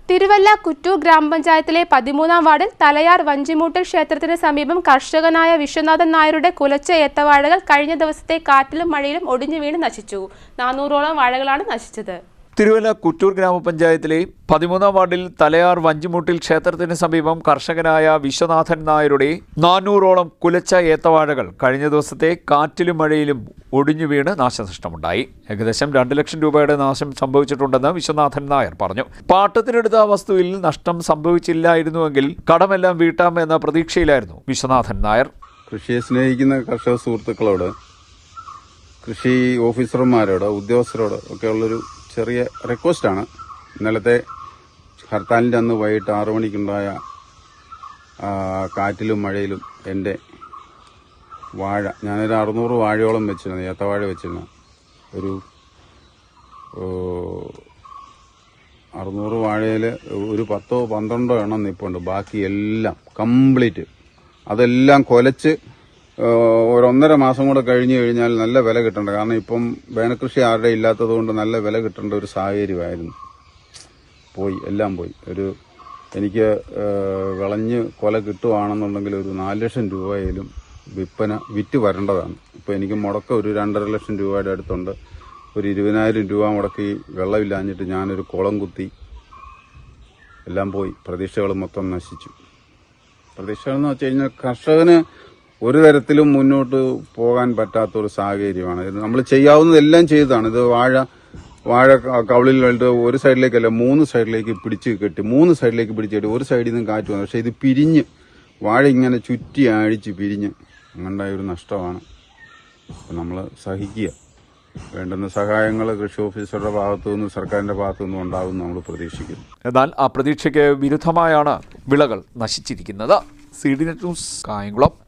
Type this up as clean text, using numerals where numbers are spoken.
തിരുവല്ല കുറ്റൂർ ഗ്രാമപഞ്ചായത്തിലെ 13-ാം വാർഡിൽ തലയാർ വഞ്ചിമൂട്ടിൽ ക്ഷേത്രത്തിന് സമീപം കർഷകനായ വിശ്വനാഥൻ നായരുടെ കുലച്ച ഏത്തവാഴകൾ കഴിഞ്ഞ ദിവസത്തെ കാറ്റിലും മഴയിലും ഒടിഞ്ഞു വീണ് നശിച്ചു. 400ഓളം വാഴകളാണ് നശിച്ചത്. തിരുവല്ല കുറ്റൂർ ഗ്രാമപഞ്ചായത്തിലെ 13-ാം വാർഡിൽ തലയാർ വഞ്ചിമൂട്ടിൽ ക്ഷേത്രത്തിന് സമീപം കർഷകനായ വിശ്വനാഥൻ നായരുടെ 400ഓളം കുലച്ച ഏത്തവാഴകൾ കഴിഞ്ഞ ദിവസത്തെ കാറ്റിലും മഴയിലും ഒടിഞ്ഞു വീണ് നാശനഷ്ടമുണ്ടായി. ഏകദേശം 2 ലക്ഷം രൂപയുടെ നാശം സംഭവിച്ചിട്ടുണ്ടെന്ന് വിശ്വനാഥൻ നായർ പറഞ്ഞു. പാട്ടത്തിനെടുത്ത വസ്തുവിൽ നഷ്ടം സംഭവിച്ചില്ലായിരുന്നുവെങ്കിൽ കടമെല്ലാം വീട്ടാമെന്ന പ്രതീക്ഷയിലായിരുന്നു വിശ്വനാഥൻ നായർ. കൃഷിയെ സ്നേഹിക്കുന്ന കർഷക സുഹൃത്തുക്കളോട്, കൃഷി ഓഫീസർമാരോട്, ഉദ്യോഗസ്ഥരോട് ഒക്കെയുള്ളൊരു ചെറിയ റിക്വസ്റ്റാണ്. ഇന്നലത്തെ ഹർത്താലിൻ്റെ അന്ന് വൈകിട്ട് 6 മണിക്കുണ്ടായ കാറ്റിലും മഴയിലും എൻ്റെ വാഴ, ഞാനൊരു 600 വാഴയോളം വെച്ചിരുന്നു, ഏത്തവാഴ വെച്ചിരുന്നു. ഒരു 600 വാഴയിൽ ഒരു 10-12 എണ്ണം നിൽപ്പുണ്ട്. ബാക്കി എല്ലാം കംപ്ലീറ്റ് അതെല്ലാം കൊലച്ച് 1.5 മാസം കൂടെ കഴിഞ്ഞു കഴിഞ്ഞാൽ നല്ല വില കിട്ടേണ്ട. കാരണം ഇപ്പം വേനൽകൃഷി ആരുടെ ഇല്ലാത്തത് കൊണ്ട് നല്ല വില കിട്ടേണ്ട ഒരു സാഹചര്യമായിരുന്നു. എല്ലാം പോയി. എനിക്ക് വിളഞ്ഞ് കൊല കിട്ടുവാണെന്നുണ്ടെങ്കിൽ ഒരു 4 ലക്ഷം രൂപയിലും വിറ്റ് വരേണ്ടതാണ്. ഇപ്പോൾ എനിക്ക് മുടക്കം ഒരു 2.5 ലക്ഷം രൂപയുടെ അടുത്തുണ്ട്. ഒരു 20,000 രൂപ മുടക്കി വെള്ളമില്ലാഞ്ഞിട്ട് ഞാനൊരു കുളം കുത്തി. എല്ലാം പോയി. പ്രതീക്ഷകൾ മൊത്തം നശിച്ചു. പ്രതീക്ഷകളെന്ന് വെച്ച് കഴിഞ്ഞാൽ കർഷകന് ഒരു തരത്തിലും മുന്നോട്ട് പോകാൻ പറ്റാത്തൊരു സാഹചര്യമാണ്. നമ്മൾ ചെയ്യാവുന്നതെല്ലാം ചെയ്തതാണ്. ഇത് വാഴ കവളിൽ വേണ്ടിട്ട് ഒരു സൈഡിലേക്കല്ല 3 സൈഡിലേക്ക് പിടിച്ച് കെട്ടി, 3 സൈഡിലേക്ക് പിടിച്ച് കെട്ടി. ഒരു സൈഡിൽ നിന്നും കാറ്റ് വന്നു. പക്ഷെ ഇത് പിരിഞ്ഞ് വാഴ ഇങ്ങനെ ചുറ്റി അഴിച്ച് പിരിഞ്ഞ് അങ്ങനെയുണ്ടായ ഒരു നഷ്ടമാണ്. നമ്മൾ സഹിക്കുക. വേണ്ടുന്ന സഹായങ്ങൾ കൃഷി ഓഫീസറുടെ ഭാഗത്തുനിന്നും സർക്കാരിന്റെ ഭാഗത്തുനിന്നും ഉണ്ടാകും നമ്മൾ പ്രതീക്ഷിക്കുന്നു. എന്നാൽ ആ പ്രതീക്ഷയ്ക്ക് വിരുദ്ധമായാണ് വിളകൾ നശിച്ചിരിക്കുന്നത്. CDNet news, Kayamkulam.